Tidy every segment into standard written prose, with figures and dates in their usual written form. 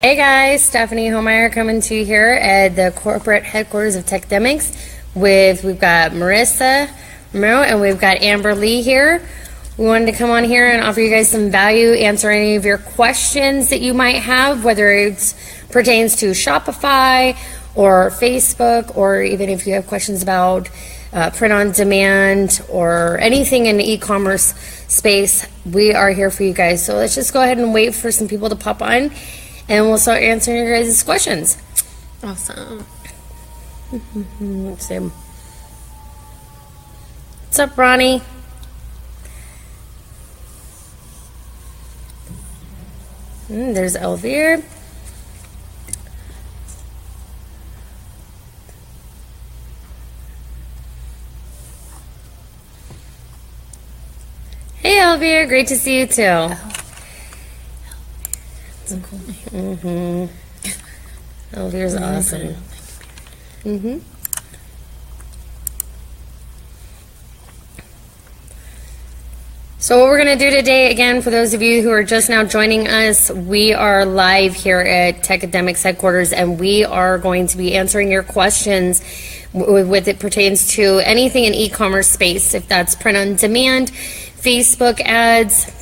Hey guys, Stephanie Homeyer coming to you here at the corporate headquarters of Tecademics we've got Marissa Romero and we've got Amber Lee here. We wanted to come on here and offer you guys some value, answer any of your questions that you might have, whether it pertains to Shopify or Facebook, or even if you have questions about print on demand or anything in the e-commerce space, we are here for you guys. So let's just go ahead and wait for some people to pop on, and we'll start answering your guys' questions. Awesome. Let's see. What's up, Ronnie? There's Elvire. Hey, Elvire. Great to see you, too. Elvire's awesome. So what we're going to do today, again, for those of you who are just now joining us, we are live here at Tecademics headquarters, and we are going to be answering your questions with it pertains to anything in e-commerce space, if that's print on demand, Facebook ads,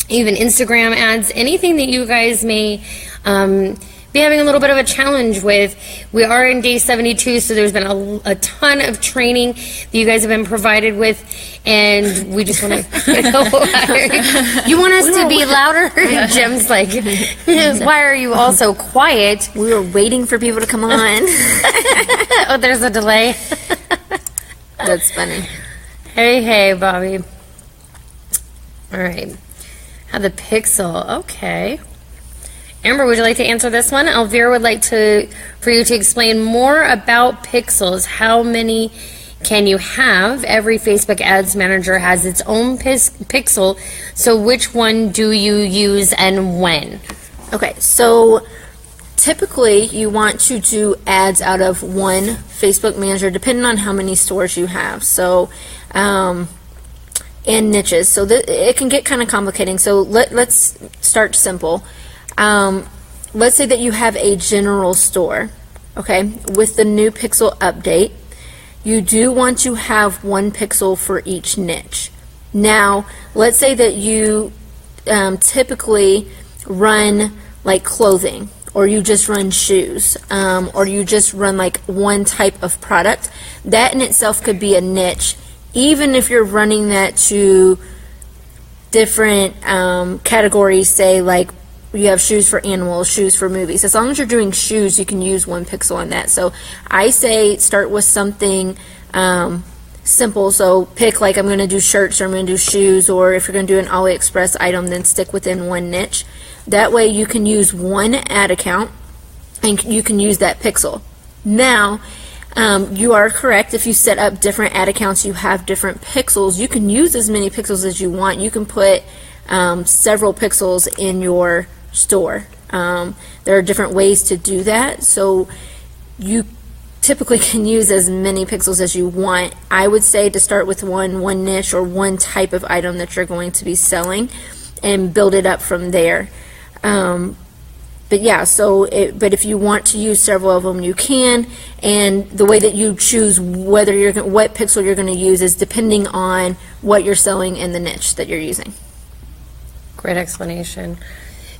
even Instagram ads, anything that you guys may be having a little bit of a challenge with. We are in day 72, so there's been a ton of training that you guys have been provided with, and we just want to, you want us to be louder? Jim's like, why are you all so quiet? We were waiting for people to come on. Oh, there's a delay. That's funny. Hey, Bobby. All right. The pixel, okay. Amber, would you like to answer this one? Elvira would like for you to explain more about pixels. How many can you have? Every Facebook Ads Manager has its own pixel, so which one do you use and when? Okay, so typically you want to do ads out of one Facebook Manager, depending on how many stores you have. So, and niches, so it can get kind of complicating. So let's start simple. Let's say that you have a general store, okay? With the new pixel update, you do want to have one pixel for each niche. Now, let's say that you typically run like clothing, or you just run shoes, or you just run like one type of product. That in itself could be a niche, even if you're running that to different categories, say like you have shoes for animals, shoes for movies. As long as you're doing shoes, you can use one pixel on that. So I say start with something simple. So pick, like, I'm going to do shirts, or I'm going to do shoes, or if you're going to do an AliExpress item, then stick within one niche. That way you can use one ad account and you can use that pixel. Now, you are correct. If you set up different ad accounts, you have different pixels. You can use as many pixels as you want. You can put several pixels in your store. There are different ways to do that. So you typically can use as many pixels as you want. I would say to start with one niche or one type of item that you're going to be selling, and build it up from there. But yeah, but if you want to use several of them, you can, and the way that you choose what pixel you're going to use is depending on what you're selling and the niche that you're using. Great explanation.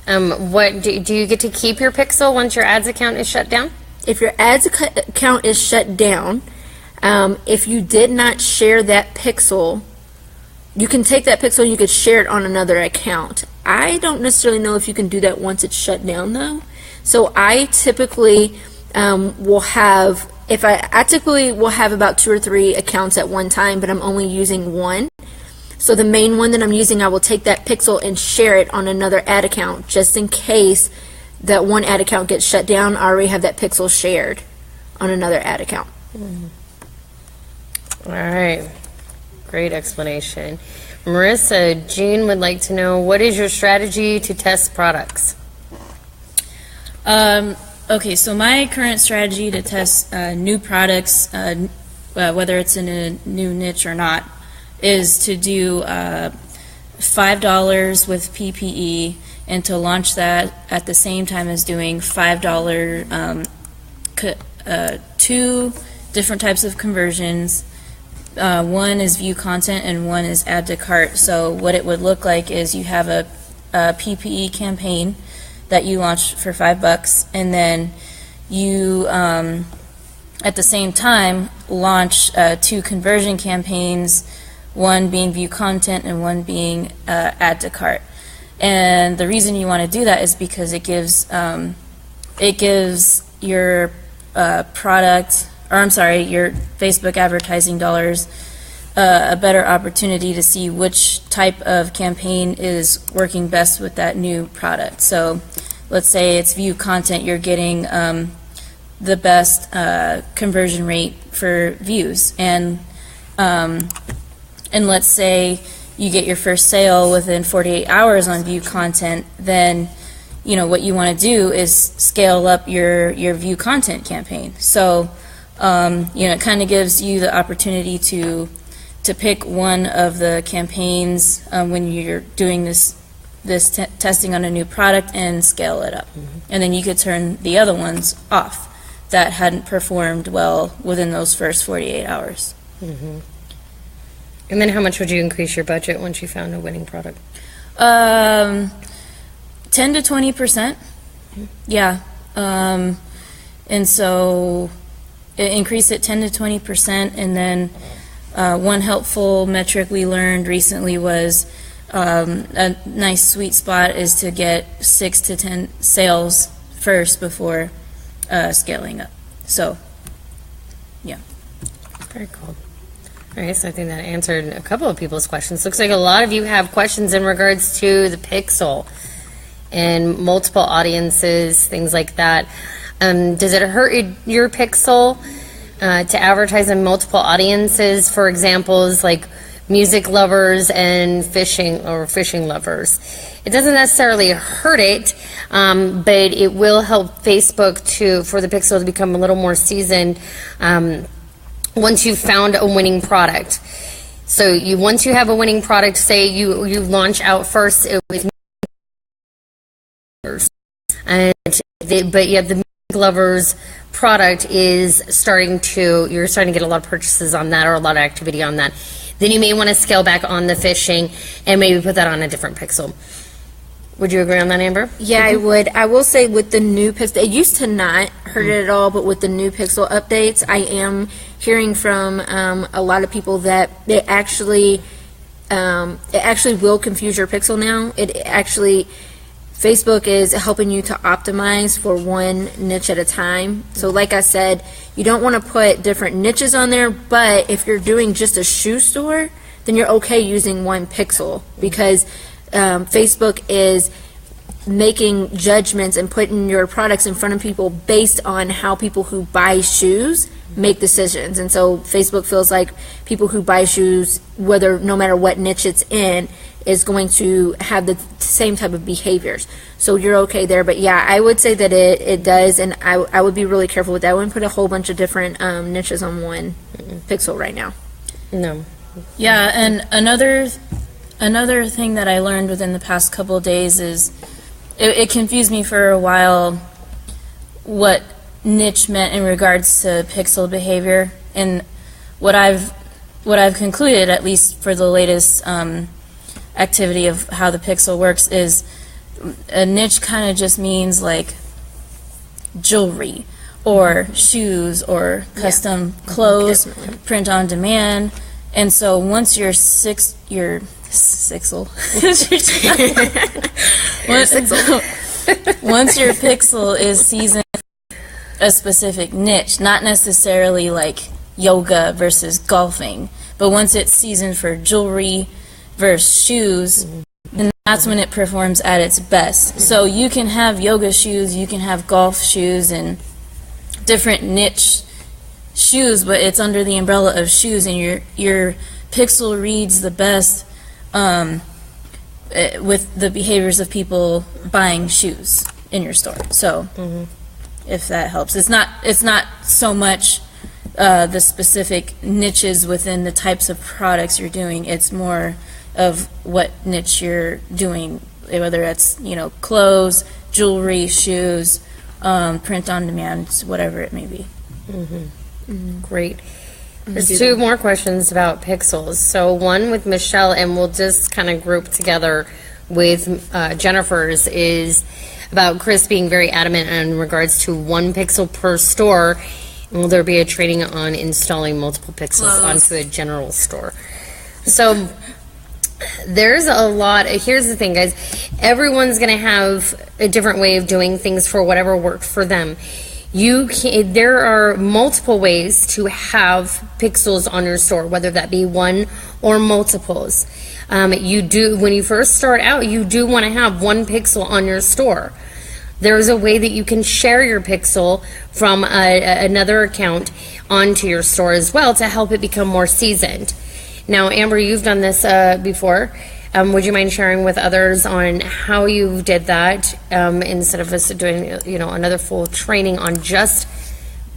What do you get to keep your pixel once your ads account is shut down? If your ads account is shut down, if you did not share that pixel, you can take that pixel and you could share it on another account. I don't necessarily know if you can do that once it's shut down though. So I typically will have about 2 or 3 accounts at one time, but I'm only using one. So the main one that I'm using, I will take that pixel and share it on another ad account, just in case that one ad account gets shut down. I already have that pixel shared on another ad account. All right. Great explanation. Marissa, Jean would like to know, what is your strategy to test products? Okay, so my current strategy to test new products, whether it's in a new niche or not, is to do $5 with PPE and to launch that at the same time as doing $5, two different types of conversions. One is view content and one is add to cart. So what it would look like is you have a PPE campaign that you launch for $5, and then you at the same time launch two conversion campaigns, one being view content and one being add to cart. And the reason you want to do that is because it gives your product, or I'm sorry, your Facebook advertising dollars a better opportunity to see which type of campaign is working best with that new product. So let's say it's view content, you're getting the best conversion rate for views, and let's say you get your first sale within 48 hours on view content, then what you want to do is scale up your view content campaign. So it kind of gives you the opportunity to pick one of the campaigns when you're doing this testing on a new product and scale it up. And then you could turn the other ones off that hadn't performed well within those first 48 hours. And then how much would you increase your budget once you found a winning product? 10 to 20%. Yeah. And so increase it 10 to 20%, and then one helpful metric we learned recently was a nice sweet spot is to get 6 to 10 sales first before scaling up. So, yeah. Very cool. All right, so I think that answered a couple of people's questions. Looks like a lot of you have questions in regards to the Pixel and multiple audiences, things like that. Does it hurt your Pixel to advertise in multiple audiences? For examples like music lovers and fishing lovers. It doesn't necessarily hurt it, but it will help Facebook for the Pixel to become a little more seasoned once you've found a winning product. So once you have a winning product, say you launch out first with but yeah, the music lovers product is you're starting to get a lot of purchases on that, or a lot of activity on that. Then you may want to scale back on the fishing and maybe put that on a different Pixel. Would you agree on that, Amber? Yeah, I would. I will say with the new Pixel, it used to not hurt it at all, but with the new Pixel updates, I am hearing from a lot of people that it actually will confuse your Pixel now. Facebook is helping you to optimize for one niche at a time. So like I said, you don't want to put different niches on there, but if you're doing just a shoe store, then you're okay using one Pixel, because Facebook is making judgments and putting your products in front of people based on how people who buy shoes make decisions. And so Facebook feels like people who buy shoes, no matter what niche it's in, is going to have the same type of behaviors. So you're okay there. But yeah, I would say that it does, and I would be really careful with that. I wouldn't put a whole bunch of different niches on one Pixel right now. No. Yeah, and another thing that I learned within the past couple of days is it confused me for a while what niche meant in regards to Pixel behavior. And what I've concluded, at least for the latest activity of how the Pixel works, is a niche kind of just means like jewelry or shoes or custom clothes, print on demand. And so once your pixel once your pixel is seasoned a specific niche, not necessarily like yoga versus golfing, but once it's seasoned for jewelry versus shoes, then that's when it performs at its best. So you can have yoga shoes, you can have golf shoes, and different niche shoes, but it's under the umbrella of shoes, and your pixel reads the best with the behaviors of people buying shoes in your store. So if that helps, it's not so much the specific niches within the types of products you're doing. It's more of what niche you're doing whether it's, clothes, jewelry, shoes, print on demand, whatever it may be. Great. There's two more questions about pixels. So one with Michelle, and we'll just kind of group together with Jennifer's, is about Chris being very adamant in regards to 1 pixel per store. Will there be a training on installing multiple pixels onto a general store? So there's a lot. Here's the thing, guys. Everyone's going to have a different way of doing things for whatever works for them. There are multiple ways to have pixels on your store, whether that be 1 or multiples. When you first start out, you do want to have 1 pixel on your store. There's a way that you can share your pixel from another account onto your store as well to help it become more seasoned. Now, Amber, you've done this before. Would you mind sharing with others on how you did that instead of us doing, another full training on just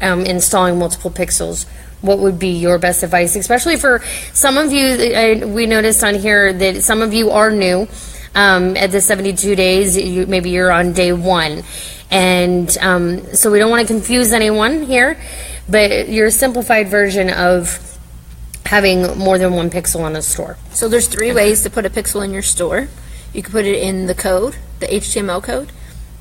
installing multiple pixels? What would be your best advice, especially for some of you? We noticed on here that some of you are new at the 72 days. Maybe you're on day 1, and so we don't want to confuse anyone here. But your simplified version of having more than 1 pixel on a store. So there's 3 ways to put a pixel in your store. You can put it in the code, the HTML code.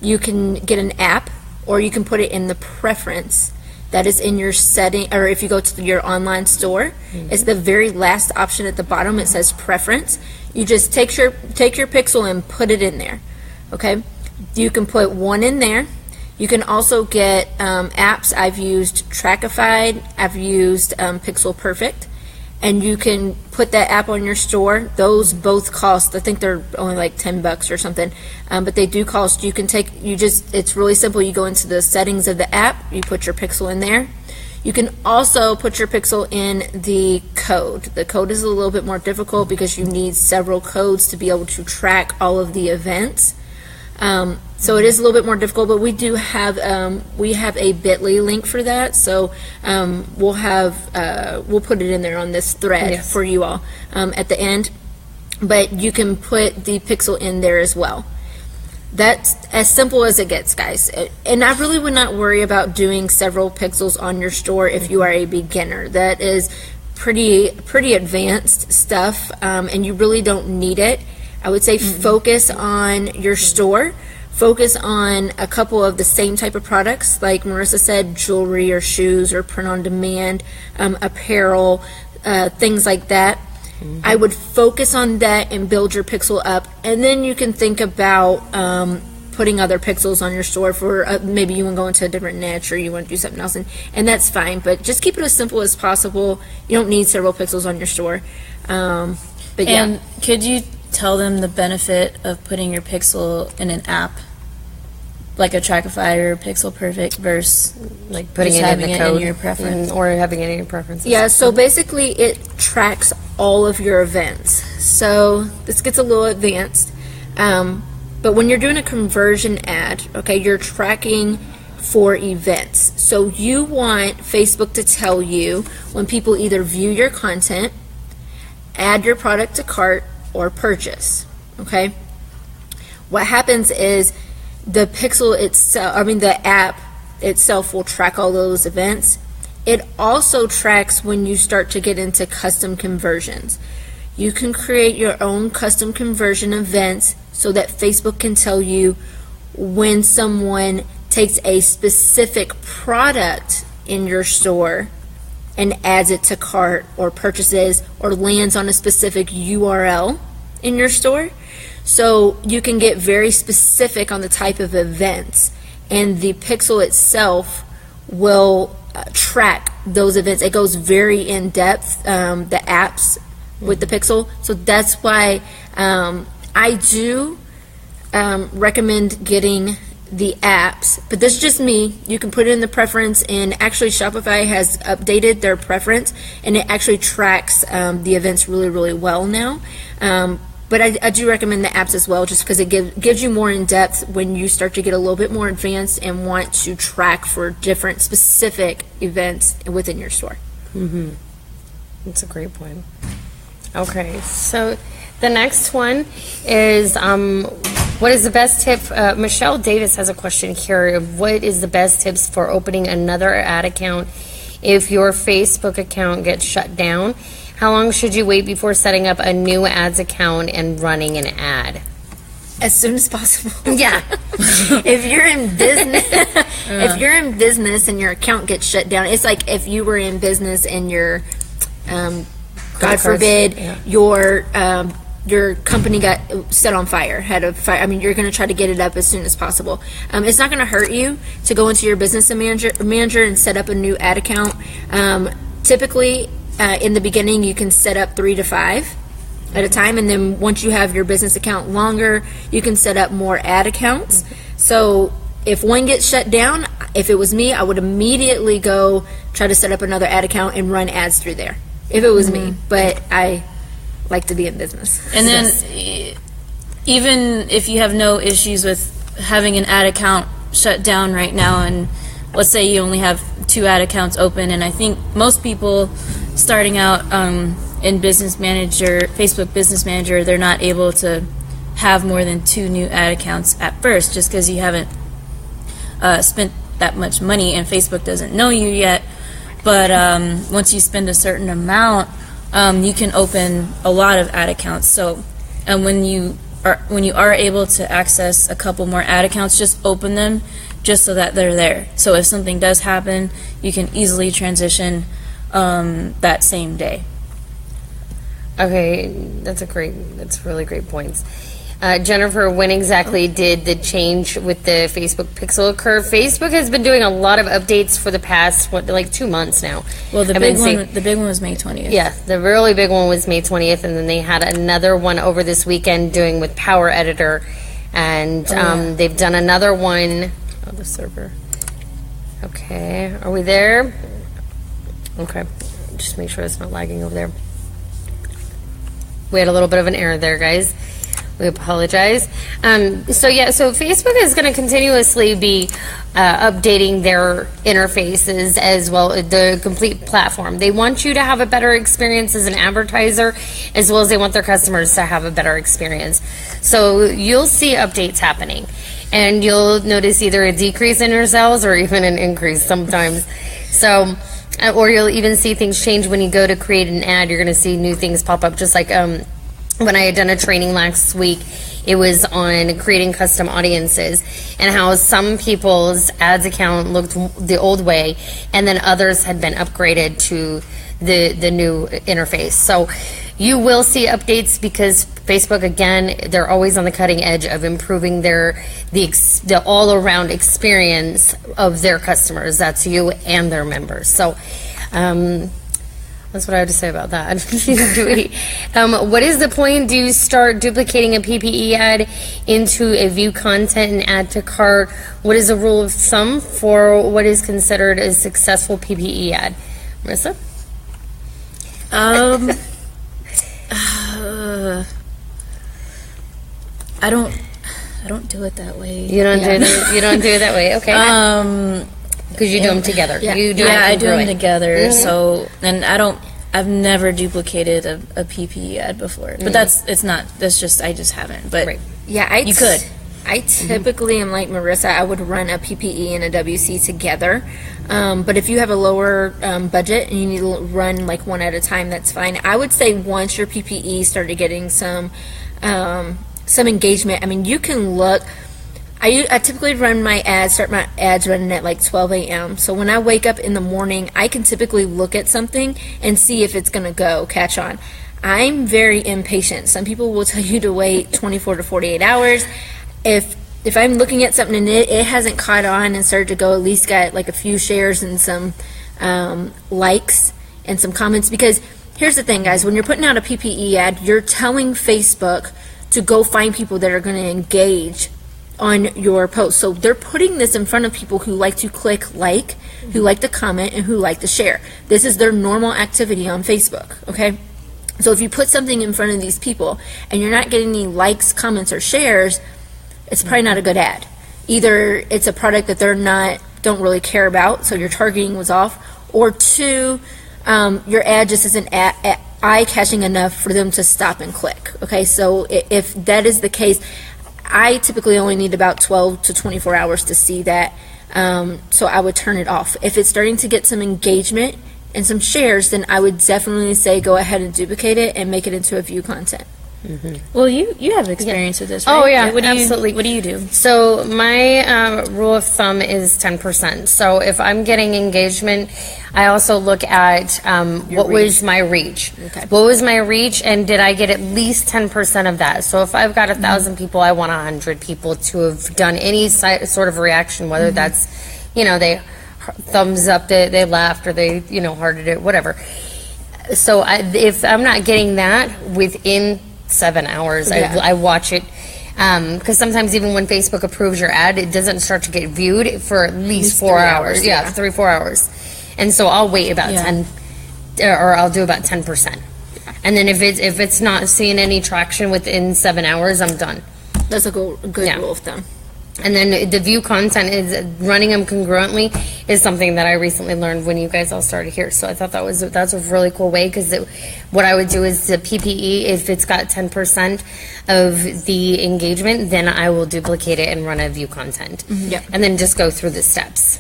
You can get an app, or you can put it in the preference that is in your setting, or if you go to your online store, it's the very last option at the bottom. It says preference. You just take your pixel and put it in there. Okay? You can put 1 in there. You can also get apps. I've used Trackified. I've used Pixel Perfect. And you can put that app on your store. Those both cost, I think they're only like $10 or something, but they do cost. It's really simple. You go into the settings of the app, you put your pixel in there. You can also put your pixel in the code. The code is a little bit more difficult because you need several codes to be able to track all of the events. So it is a little bit more difficult, but we do have a bit.ly link for that. So we'll put it in there on this thread for you all at the end. But you can put the pixel in there as well. That's as simple as it gets, guys. And I really would not worry about doing several pixels on your store if you are a beginner. That is pretty advanced stuff, and you really don't need it. I would say focus on your store. Focus on a couple of the same type of products, like Marissa said, jewelry or shoes or print on demand, apparel, things like that. I would focus on that and build your pixel up, and then you can think about putting other pixels on your store for maybe you want to go into a different niche or you want to do something else, and that's fine, but just keep it as simple as possible. You don't need several pixels on your store. But yeah. And could you tell them the benefit of putting your pixel in an app, like a Trackify or Pixel Perfect, versus like putting just it having in the it code in your preference, or having it in your preferences? Yeah, so basically it tracks all of your events. So this gets a little advanced, but when you're doing a conversion ad, okay, you're tracking for events. So you want Facebook to tell you when people either view your content, add your product to cart, or purchase. Okay, what happens is the pixel itself, the app itself will track all those events. It also tracks when you start to get into custom conversions. You can create your own custom conversion events so that Facebook can tell you when someone takes a specific product in your store and adds it to cart or purchases or lands on a specific URL in your store. So you can get very specific on the type of events, and the pixel itself will track those events. It goes very in depth, the apps with the pixel. So that's why I do recommend getting the apps, but this is just me. You can put it in the preference, and actually Shopify has updated their preference, and it actually tracks the events really, really well now. But I do recommend the apps as well, just because it gives you more in depth when you start to get a little bit more advanced and want to track for different specific events within your store. Mm-hmm. That's a great point. Okay, so the next one is What is the best tip? Michelle Davis has a question here. What is the best tips for opening another ad account if your Facebook account gets shut down? How long should you wait before setting up a new ads account and running an ad? As soon as possible. Yeah. If you're in business and your account gets shut down, it's like if you were in business and your God forbid, your company got set on fire, had a fire. I mean, you're going to try to get it up as soon as possible. It's not going to hurt you to go into your business manager and set up a new ad account. Typically, in the beginning, you can set up 3 to 5 at a time, and then once you have your business account longer, you can set up more ad accounts. So if one gets shut down, if it was me, I would immediately go try to set up another ad account and run ads through there, if it was me. But I like to be in business. And then even if you have no issues with having an ad account shut down right now, and let's say you only have 2 ad accounts open, and I think most people starting out in Facebook Business Manager, they're not able to have more than 2 new ad accounts at first, just because you haven't spent that much money and Facebook doesn't know you yet. But once you spend a certain amount, you can open a lot of ad accounts. So when you are able to access a couple more ad accounts, just open them just so that they're there. So if something does happen, you can easily transition that same day. Okay, that's really great points. Jennifer, when exactly did the change with the Facebook pixel occur? Facebook has been doing a lot of updates for the past, 2 months now. Well, the big one was May 20th. Yeah, the really big one was May 20th, and then they had another one over this weekend doing with Power Editor, and they've done another one. Oh, the server. Okay, are we there? Okay, just make sure it's not lagging over there. We had a little bit of an error there, guys. We apologize. So Facebook is going to continuously be updating their interfaces as well, the complete platform. They want you to have a better experience as an advertiser, as well as they want their customers to have a better experience. So you'll see updates happening, and you'll notice either a decrease in your sales or even an increase sometimes. So, or you'll even see things change when you go to create an ad. You're going to see new things pop up, just like when I had done a training last week, it was on creating custom audiences and how some people's ads account looked the old way, and then others had been upgraded to the new interface. So you will see updates because Facebook, again, they're always on the cutting edge of improving the all-around experience of their customers. That's you and their members. So that's what I have to say about that. What is the point? Do you start duplicating a PPE ad into a view content and add to cart? What is the rule of thumb for what is considered a successful PPE ad? Marissa? I don't do it that way. You don't do it that way. Okay. Because you do them together. Yeah, I do them together. Mm-hmm. So, and I've never duplicated a PPE ad before. But I just haven't. But right. Yeah, you could. I typically am like Marissa. I would run a PPE and a WC together. But if you have a lower budget and you need to run like one at a time, that's fine. I would say once your PPE started getting some engagement, I mean, you can look. I typically start my ads running at like 12 a.m. So when I wake up in the morning, I can typically look at something and see if it's going to catch on. I'm very impatient. Some people will tell you to wait 24 to 48 hours. If I'm looking at something and it hasn't caught on and started to go, at least got like a few shares and some likes and some comments. Because here's the thing, guys, when you're putting out a PPE ad, you're telling Facebook to go find people that are going to engage on your post. So they're putting this in front of people who like to click like, who like to comment, and who like to share. This is their normal activity on Facebook, okay? So if you put something in front of these people and you're not getting any likes, comments, or shares, it's probably not a good ad. Either it's a product that don't really care about, so your targeting was off, or 2, your ad just isn't eye-catching enough for them to stop and click, okay? So if that is the case, I typically only need about 12 to 24 hours to see that. So I would turn it off. If it's starting to get some engagement and some shares, then I would definitely say go ahead and duplicate it and make it into a view content. Well, you have experience with this, right? Oh, yeah, Like, absolutely. What do you do? So my rule of thumb is 10%. So if I'm getting engagement, I also look at what was my reach. Okay. What was my reach, and did I get at least 10% of that? So if I've got 1,000 people, I want 100 people to have done any sort of reaction, whether that's, they thumbs up, they laughed, or they, hearted it, whatever. So if I'm not getting that within 7 hours, Yeah. I watch it, because sometimes even when Facebook approves your ad, it doesn't start to get viewed for at least 4 3 hours. hours, Yeah, yeah. 3-4 hours. And so I'll wait about Yeah. 10, or I'll do about 10%. And then if it's not seeing any traction within 7 hours, I'm done. That's a good Yeah. rule of thumb. And then the view content is running them congruently is something that I recently learned when you guys all started here. So I thought that's a really cool way, because what I would do is the PPE, if it's got 10% of the engagement, then I will duplicate it and run a view content. Yep. And then just go through the steps.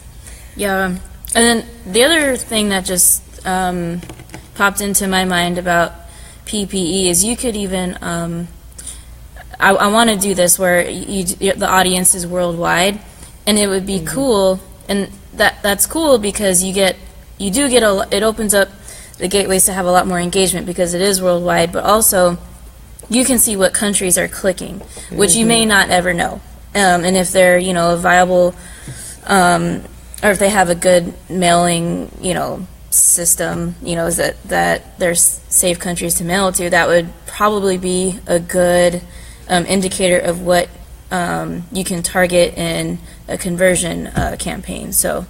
Yeah, and then the other thing that just popped into my mind about PPE is you could even, I want to do this where the audience is worldwide, and it would be cool, and that's cool because it opens up the gateways to have a lot more engagement because it is worldwide, but also you can see what countries are clicking, which you may not ever know, and if they're a viable, or if they have a good mailing system, is that there's safe countries to mail to, that would probably be a good indicator of what you can target in a conversion campaign. So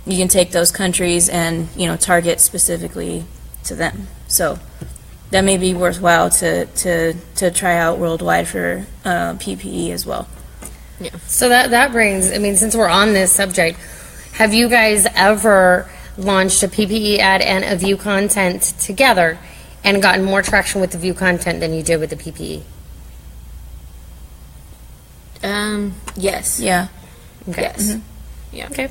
you can take those countries and target specifically to them. So that may be worthwhile to try out worldwide for PPE as well. So that brings, since we're on this subject, have you guys ever launched a PPE ad and a view content together and gotten more traction with the view content than you did with the PPE? Yes. Yeah. Okay. Yes. Yeah. Okay.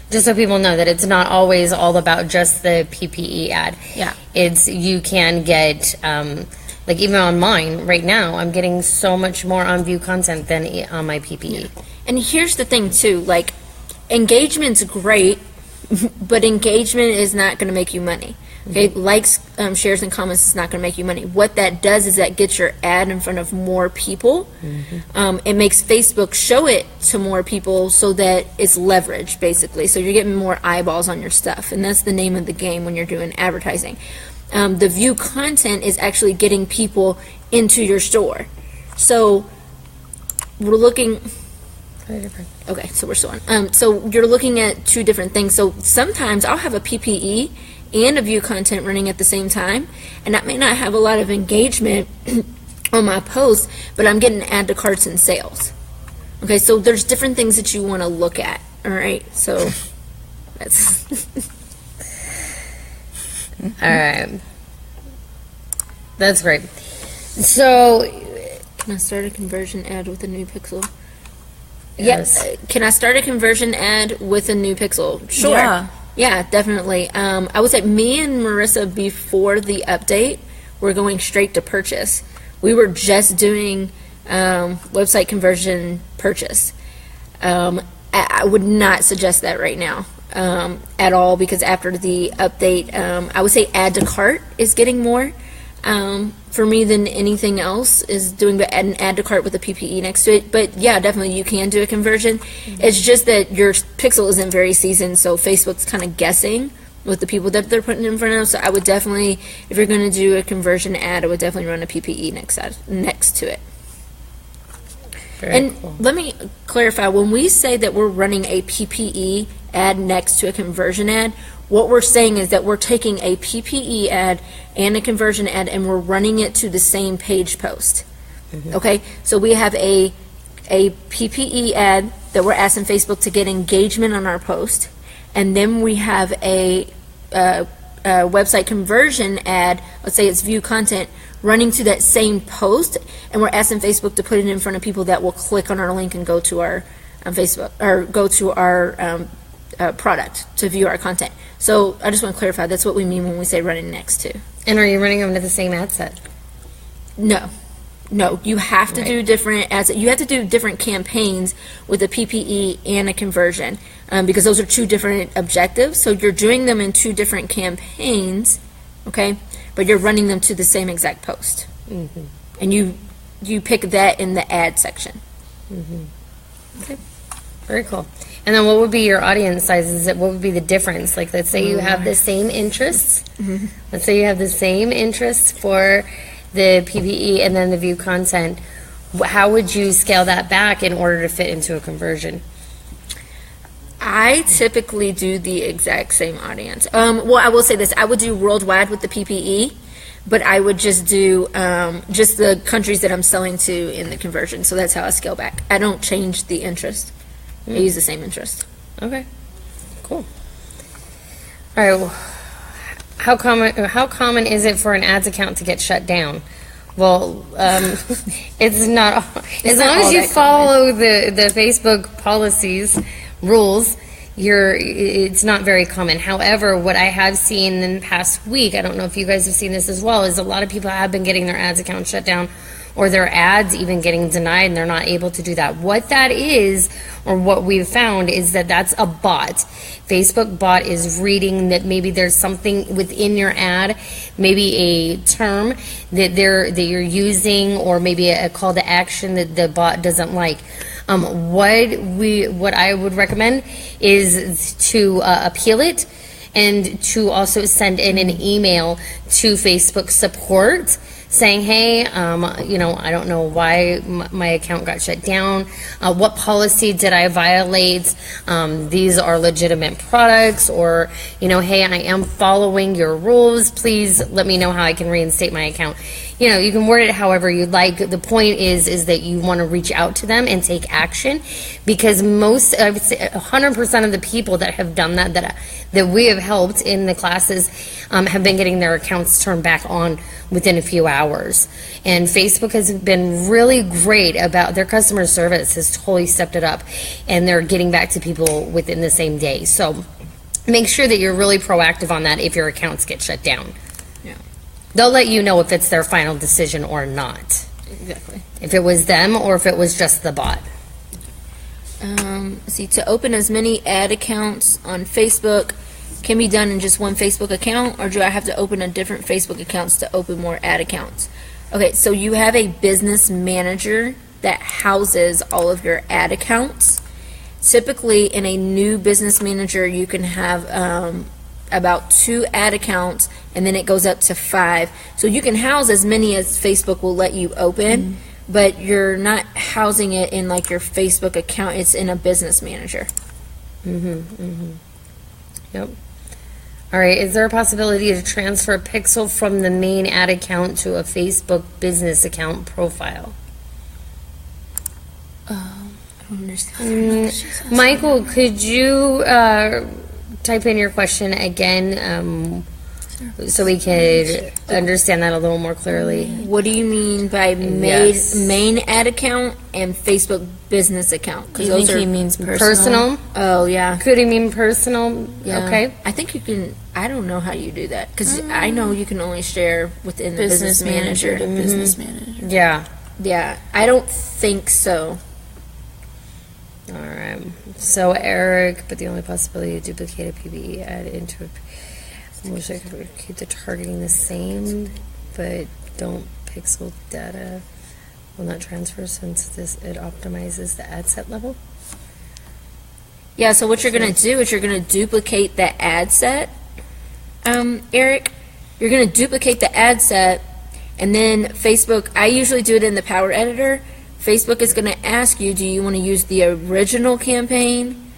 Just so people know that it's not always all about just the PPE ad. Yeah. You can get, like even on mine right now, I'm getting so much more on view content than on my PPE. And here's the thing too, like engagement's great, but engagement is not going to make you money. Okay, likes, shares, and comments is not going to make you money. What that does is that gets your ad in front of more people. It makes Facebook show it to more people so that it's leveraged, basically. So you're getting more eyeballs on your stuff, and that's the name of the game when you're doing advertising. The view content is actually getting people into your store. So we're looking... Okay, so we're still on. So you're looking at two different things. So sometimes I'll have a PPE and a view content running at the same time, and that may not have a lot of engagement on my post, but I'm getting add to carts and sales. Okay, so there's different things that you want to look at. All right, so that's All right. That's great. So, Can I start a conversion ad with a new pixel? Yes. Yes. Can I start a conversion ad with a new pixel? Sure. Yeah. Yeah, definitely. I would say me and Marissa, before the update, were going straight to purchase. We were just doing website conversion purchase. I would not suggest that right now at all, because after the update, I would say add to cart is getting more for me than anything else, is doing an add to cart with a PPE next to it. But yeah, definitely you can do a conversion. It's just that your pixel isn't very seasoned, so Facebook's kind of guessing with the people that they're putting in front of. So I would definitely, if you're going to do a conversion ad, I would definitely run a PPE next to it. And let me clarify, when we say that we're running a PPE ad next to a conversion ad, what we're saying is that we're taking a PPE ad and a conversion ad and we're running it to the same page post. Okay, so we have a PPE ad that we're asking Facebook to get engagement on our post, and then we have a website conversion ad, let's say it's view content, running to that same post, and we're asking Facebook to put it in front of people that will click on our link and go to our Facebook, or go to our product to view our content. So I just want to clarify, that's what we mean when we say running next to. And are you running them to the same ad set? No, you have to do different ads. You have to do different campaigns with a PPE and a conversion, because those are two different objectives. So you're doing them in two different campaigns, okay? But you're running them to the same exact post, and you pick that in the ad section. Okay, very cool. And then what would be your audience sizes? What would be the difference? Like, let's say you have the same interests. Let's say you have the same interests for the PPE and then the view content. How would you scale that back in order to fit into a conversion? I typically do the exact same audience. Well, I will say this. I would do worldwide with the PPE, but I would just do just the countries that I'm selling to in the conversion. So that's how I scale back. I don't change the interest. I use the same interest. Okay, cool. All right, well, how common is it for an ads account to get shut down? Well, it's not. As long as you follow the Facebook policies, rules, it's not very common. However, what I have seen in the past week, I don't know if you guys have seen this as well, is a lot of people have been getting their ads account shut down, or their ads even getting denied, and they're not able to do that. What that is, or what we've found, is that that's a bot. Facebook bot is reading that maybe there's something within your ad, maybe a term that you're using, or maybe a call to action that the bot doesn't like. What I would recommend is to appeal it, and to also send in an email to Facebook support saying, hey, I don't know why my account got shut down. What policy did I violate? These are legitimate products, or, hey, I am following your rules. Please let me know how I can reinstate my account. You can word it however you'd like. The point is that you want to reach out to them and take action, because I would say 100% of the people that have done that we have helped in the classes have been getting their accounts turned back on within a few hours. And Facebook has been really great about their customer service, has totally stepped it up, and they're getting back to people within the same day. So make sure that you're really proactive on that if your accounts get shut down. They'll let you know if it's their final decision or not. Exactly. If it was them or if it was just the bot. To open as many ad accounts on Facebook can be done in just one Facebook account, or do I have to open a different Facebook accounts to open more ad accounts? Okay, so you have a business manager that houses all of your ad accounts. Typically, in a new business manager, you can have about 2 ad accounts, and then it goes up to 5. So you can house as many as Facebook will let you open, but you're not housing it in like your Facebook account. It's in a business manager. Yep. All right, is there a possibility to transfer a pixel from the main ad account to a Facebook business account profile? I don't understand. Michael, could you type in your question again, so we could understand that a little more clearly? What do you mean by main ad account and Facebook business account? Because those he means personal. Oh, yeah. Could he mean personal? Yeah. Okay. I think you can. I don't know how you do that, because I know you can only share within the business manager. Business manager. Yeah. I don't think so. All right. So Eric, but the only possibility to duplicate a PBE ad into I wish I could keep the targeting the same, but don't pixel data will not transfer since it optimizes the ad set level. Yeah, so what you're going to do is you're going to duplicate the ad set, Eric. You're going to duplicate the ad set, and then Facebook, I usually do it in the Power Editor. Facebook is going to ask you, do you want to use the original campaign,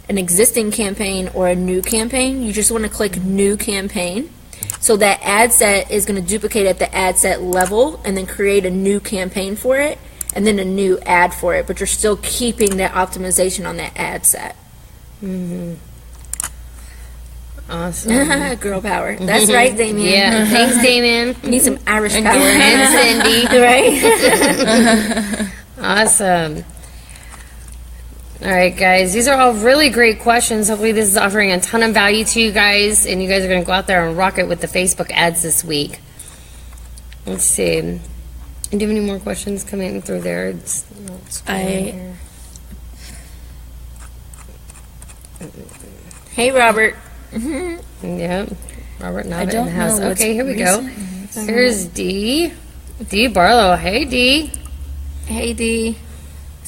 an existing campaign, or a new campaign? You just want to click New Campaign. So that ad set is going to duplicate at the ad set level and then create a new campaign for it and then a new ad for it, but you're still keeping that optimization on that ad set. Awesome. Girl power. That's right, Damien. Yeah. Thanks, Damien. Need some Irish power. And Cindy. Right? Awesome. All right, guys. These are all really great questions. Hopefully this is offering a ton of value to you guys, and you guys are going to go out there and rock it with the Facebook ads this week. Let's see. Do you have any more questions coming through there? Hey, Robert. Yep. Robert Nava in don't the house. know what's Okay, here we go. recent. Here's Dee. Dee Barlow. Hey, Dee. Hey, D.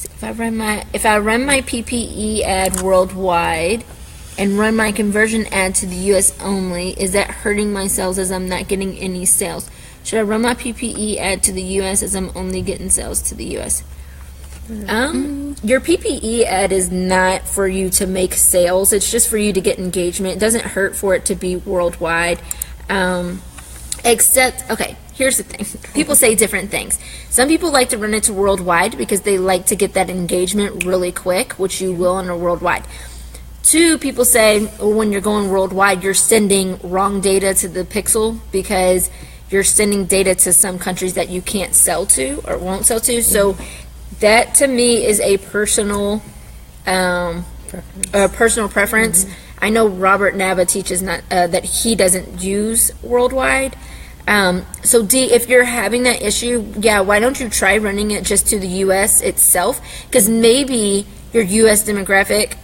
If I run my PPE ad worldwide and run my conversion ad to the U.S. only, is that hurting my sales as I'm not getting any sales? Should I run my PPE ad to the U.S. as I'm only getting sales to the U.S.? Your PPE ad is not for you to make sales. It's just for you to get engagement. It doesn't hurt for it to be worldwide. Except, okay, here's the thing. People say different things. Some people like to run it to worldwide because they like to get that engagement really quick, which you will on a worldwide. Two, people say when you're going worldwide, you're sending wrong data to the pixel because you're sending data to some countries that you can't sell to or won't sell to. So that to me is a personal preference. I know Robert Nava teaches that he doesn't use worldwide. So D, if you're having that issue, why don't you try running it just to the U.S. itself? Because maybe your U.S. demographic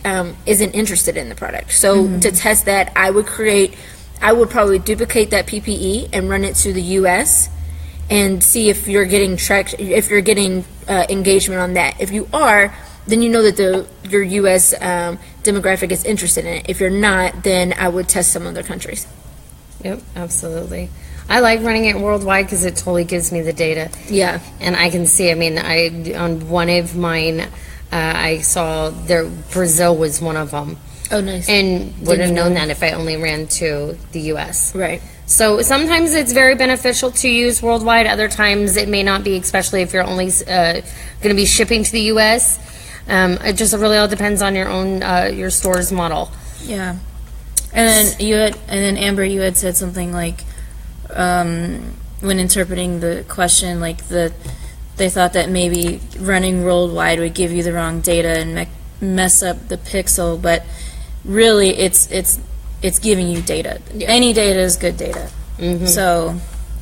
isn't interested in the product. So to test that, I would probably duplicate that PPE and run it to the U.S. and see if you're getting engagement on that. If you are, then you know that your U.S. demographic is interested in it. If you're not, then I would test some other countries. Yep, absolutely. I like running it worldwide because it totally gives me the data. Yeah. And I can see, on one of mine, I saw Brazil was one of them. Oh, nice. And would have known that if I only ran to the U.S. Right. So sometimes it's very beneficial to use worldwide. Other times it may not be, especially if you're only going to be shipping to the U.S. It just really all depends on your own your store's model. Yeah. And then Amber, you had said something like, when interpreting the question, like they thought that maybe running worldwide would give you the wrong data and mess up the pixel, but really it's giving you data. Any data is good data. So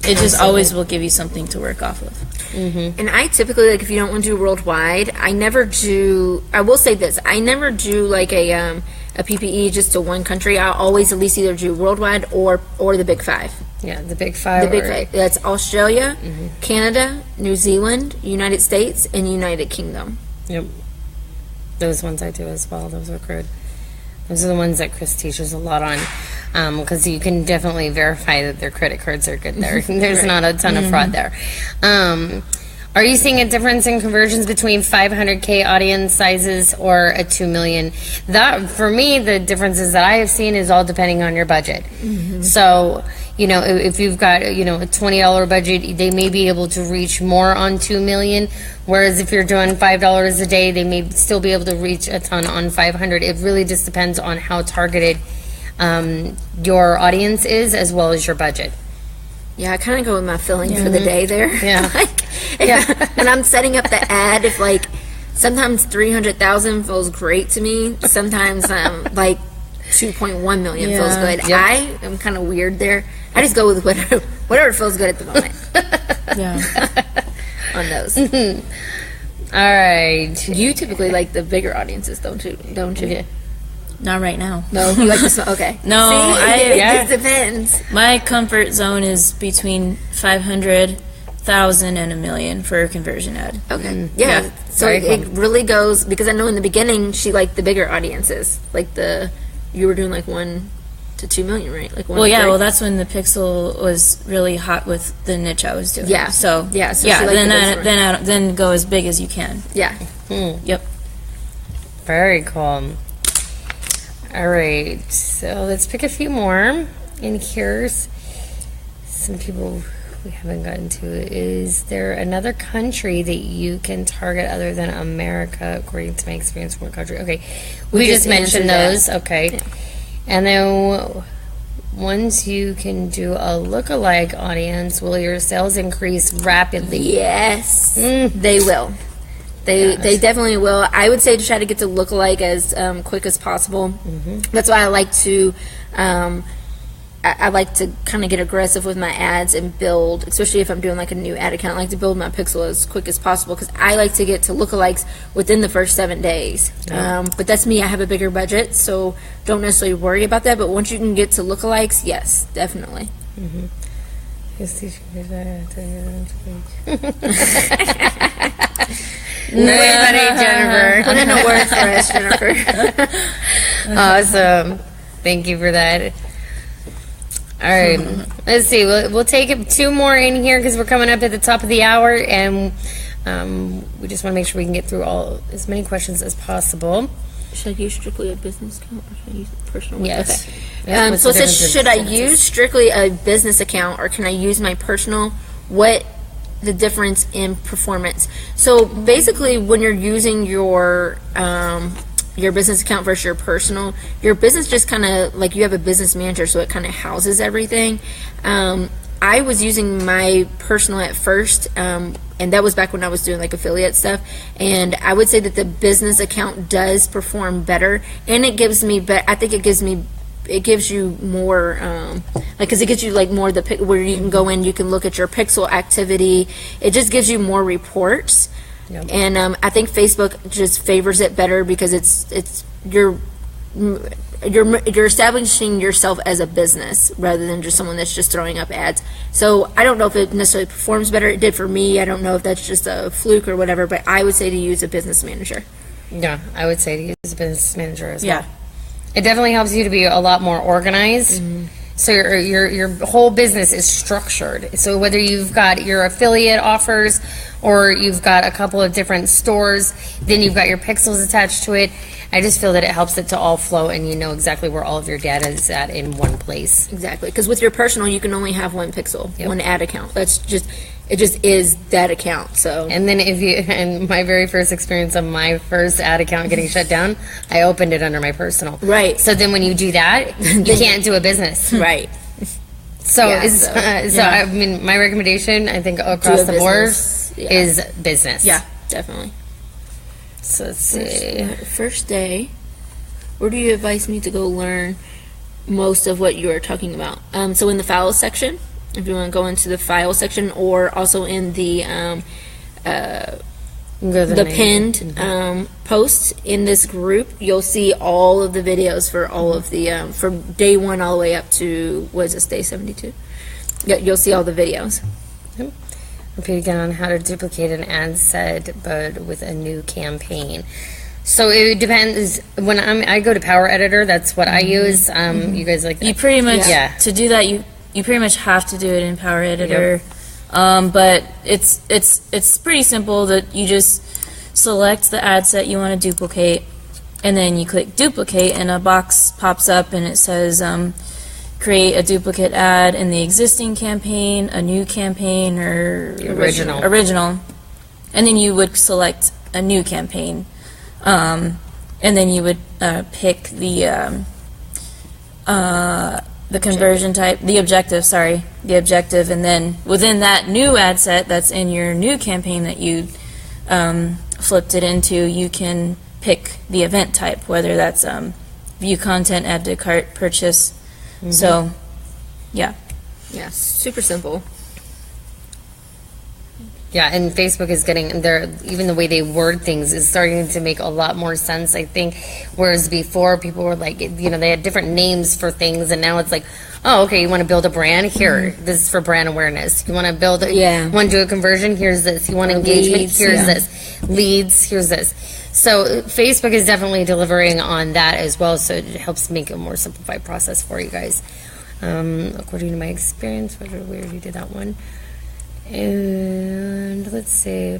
it just always will give you something to work off of. And I typically, like, if you don't want to do worldwide, I will say this, I never do like a PPE just to one country. I'll always at least either do worldwide or the big five. Yeah, the big five. The big five. That's Australia, Canada, New Zealand, United States, and United Kingdom. Yep. Those ones I do as well. Those are good. Those are the ones that Chris teaches a lot on, because you can definitely verify that their credit cards are good there. There's Right. not a ton of fraud there. Are you seeing a difference in conversions between 500K audience sizes or a 2 million? That, for me, the differences that I have seen is all depending on your budget. So, if you've got, a $20 budget, they may be able to reach more on 2 million. Whereas if you're doing $5 a day, they may still be able to reach a ton on 500. It really just depends on how targeted your audience is, as well as your budget. Yeah, I kind of go with my feeling for the day there. Yeah. When I'm setting up the ad, if sometimes 300,000 feels great to me. Sometimes 2.1 million feels good. Yep. I am kind of weird there. I just go with whatever feels good at the moment. On those. All right. You typically like the bigger audiences, don't you? Yeah. Not right now. No, you like the small. Okay. No, it just depends. My comfort zone is between 500,000 and $1 million for a conversion ad. Okay. Yeah. Yeah. So Very it cool. really goes, because I know in the beginning she liked the bigger audiences, you were doing 1 to 2 million, right? Well, yeah. Well, that's when the pixel was really hot with the niche I was doing. Yeah. So Yeah, so she liked the big one. then go as big as you can. Yeah. Yep. Very cool. All right, so let's pick a few more. And here's some people we haven't gotten to. Is there another country that you can target other than America, according to my experience from a country? Okay, we just mentioned answered those. Okay. And then once you can do a lookalike audience, will your sales increase rapidly? Yes, they will. They definitely will. I would say to try to get to lookalike as quick as possible. That's why I like to I like to kind of get aggressive with my ads and build, especially if I'm doing like a new ad account, I like to build my pixel as quick as possible because I like to get to lookalikes within the first 7 days. But that's me. I have a bigger budget, so don't necessarily worry about that. But once you can get to lookalikes, yes, definitely. Jennifer. Put in a word for us, Jennifer. Awesome. Thank you for that. All right. Let's see. We'll take 2 more in here because we're coming up at the top of the hour, and we just want to make sure we can get through as many questions as possible. Should I use strictly a business account or should I use a personal one? Yes. Okay. So it says, should I use strictly a business account or can I use my personal? What the difference in performance? So basically, when you're using your business account versus your business just kind of like you have a business manager, so it kind of houses everything. I was using my personal at first, and that was back when I was doing like affiliate stuff. And I would say that the business account does perform better, and it gives me. I think it gives you more, because it gives you like more where you can go in, you can look at your pixel activity. It just gives you more reports. Yep. And I think Facebook just favors it better because you're establishing yourself as a business rather than just someone that's just throwing up ads. So I don't know if it necessarily performs better. It did for me. I don't know if that's just a fluke or whatever, but I would say to use a business manager. Yeah, I would say to use a business manager as well. It definitely helps you to be a lot more organized. So your whole business is structured. So whether you've got your affiliate offers or you've got a couple of different stores, then you've got your pixels attached to it. I just feel that it helps it to all flow and you know exactly where all of your data is at in one place. Exactly, because with your personal, you can only have one pixel, one ad account. It just is that account. So. And then and my very first experience of my first ad account getting shut down, I opened it under my personal. Right. So then when you do that, you can't do a business. Right. So I mean, my recommendation, I think across the board, is business. Yeah, definitely. So let's see. First day, where do you advise me to go learn most of what you are talking about? So in the files section, if you want to go into the file section, or also in the pinned post in this group, you'll see all of the videos for all of the from day 1 all the way up to day 72. You'll see all the videos. Repeat again on how to duplicate an ad set, but with a new campaign. So it depends. When I go to Power Editor, that's what I use. You guys like that? You pretty much to do that. You pretty much have to do it in Power Editor. But it's pretty simple. That you just select the ad set you want to duplicate, and then you click duplicate, and a box pops up, and it says create a duplicate ad in the existing campaign, a new campaign, or original. And then you would select a new campaign, and then you would pick the conversion type, the objective, and then within that new ad set that's in your new campaign that you flipped it into, you can pick the event type, whether that's view content, add to cart, purchase. So, yeah, super simple. Yeah, and Facebook is getting even the way they word things is starting to make a lot more sense, I think. Whereas before, people were like, they had different names for things, and now it's like, oh, okay, you want to build a brand? Here, this is for brand awareness. You want to want to do a conversion? Here's this. You want engagement? Leads, here's this. Leads? Here's this. So Facebook is definitely delivering on that as well, so it helps make a more simplified process for you guys. According to my experience, we already did that one. And let's see.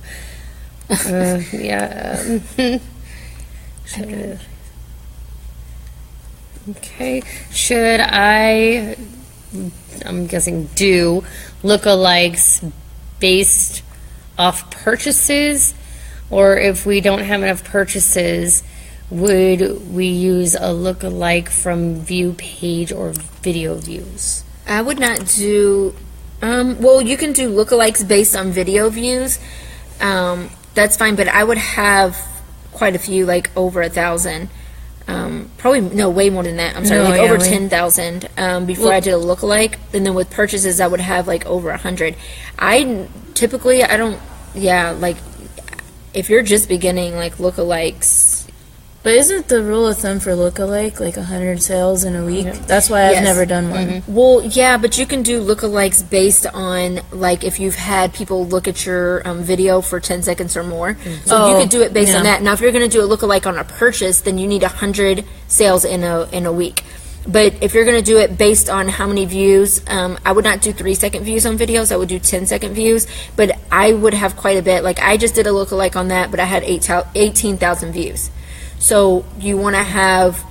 Okay. Should I'm guessing, do lookalikes based off purchases? Or if we don't have enough purchases, would we use a lookalike from view page or video views? I would not do, well, you can do lookalikes based on video views. That's fine, but I would have quite a few, like over 1,000. Probably, no, way more than that. I'm sorry, No, like yeah, over way- 10,000 before I did a lookalike. And then with purchases, I would have like over 100. I don't, like if you're just beginning, like lookalikes. But isn't the rule of thumb for lookalike like 100 sales in a week? That's why I've Yes. never done one. Well, yeah, but you can do lookalikes based on, like, if you've had people look at your video for 10 seconds or more. So you Oh, could do it based on yeah. that. Now, if you're going to do a lookalike on a purchase, then you need 100 sales in a week. But if you're going to do it based on how many views, I would not do 3-second views on videos. I would do 10-second views. But I would have quite a bit. Like, I just did a lookalike on that, but I had 18,000 views. So you want to have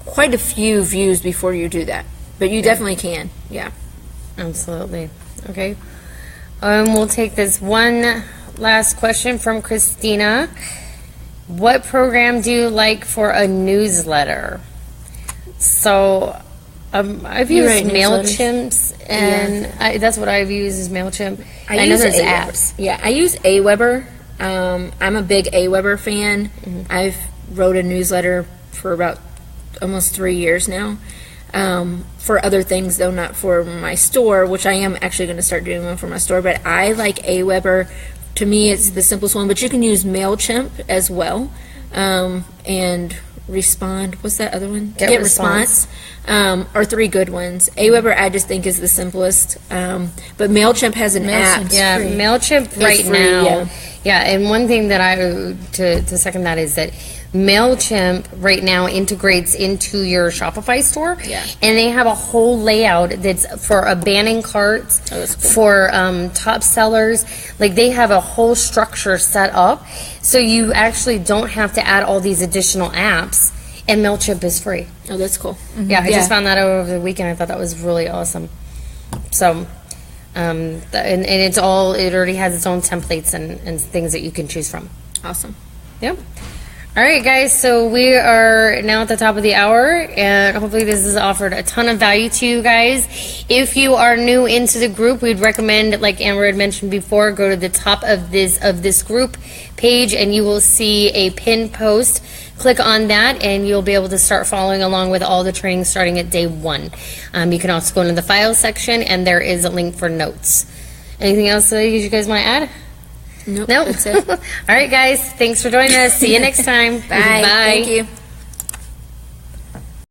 quite a few views before you do that. But you definitely can, yeah. Absolutely. Okay. We'll take this one last question from Christina. What program do you like for a newsletter? So I've You used write MailChimps, and that's what I've used is MailChimp. I know use there's Aweber. apps. Yeah, I use Aweber. I'm a big Aweber fan. I've wrote a newsletter for about almost 3 years now. For other things, though, not for my store, which I am actually going to start doing one for my store. But I like Aweber. To me, it's the simplest one. But you can use MailChimp as well. And Respond. What's that other one? Get Response. Are 3 good ones. Aweber, I just think, is the simplest. But MailChimp has an app. MailChimp's Yeah, free. MailChimp right free, now. yeah. And one thing that to second that is that MailChimp right now integrates into your Shopify store. Yeah. And they have a whole layout that's for abandoning carts, that's cool. for top sellers. Like they have a whole structure set up. So you actually don't have to add all these additional apps. And MailChimp is free. Oh, that's cool. Yeah, I Yeah. just found that out over the weekend. I thought that was really awesome. So, and it already has its own templates and things that you can choose from. Awesome. Yep. All right, guys, so we are now at the top of the hour, and hopefully this has offered a ton of value to you guys. If you are new into the group, we'd recommend, like Amber had mentioned before, go to the top of this group page, and you will see a pinned post. Click on that, and you'll be able to start following along with all the training starting at day 1. You can also go into the files section, and there is a link for notes. Anything else that you guys want to add? Nope, Nope. that's it. All right, guys. Thanks for joining us. See you next time. Bye. Thank you.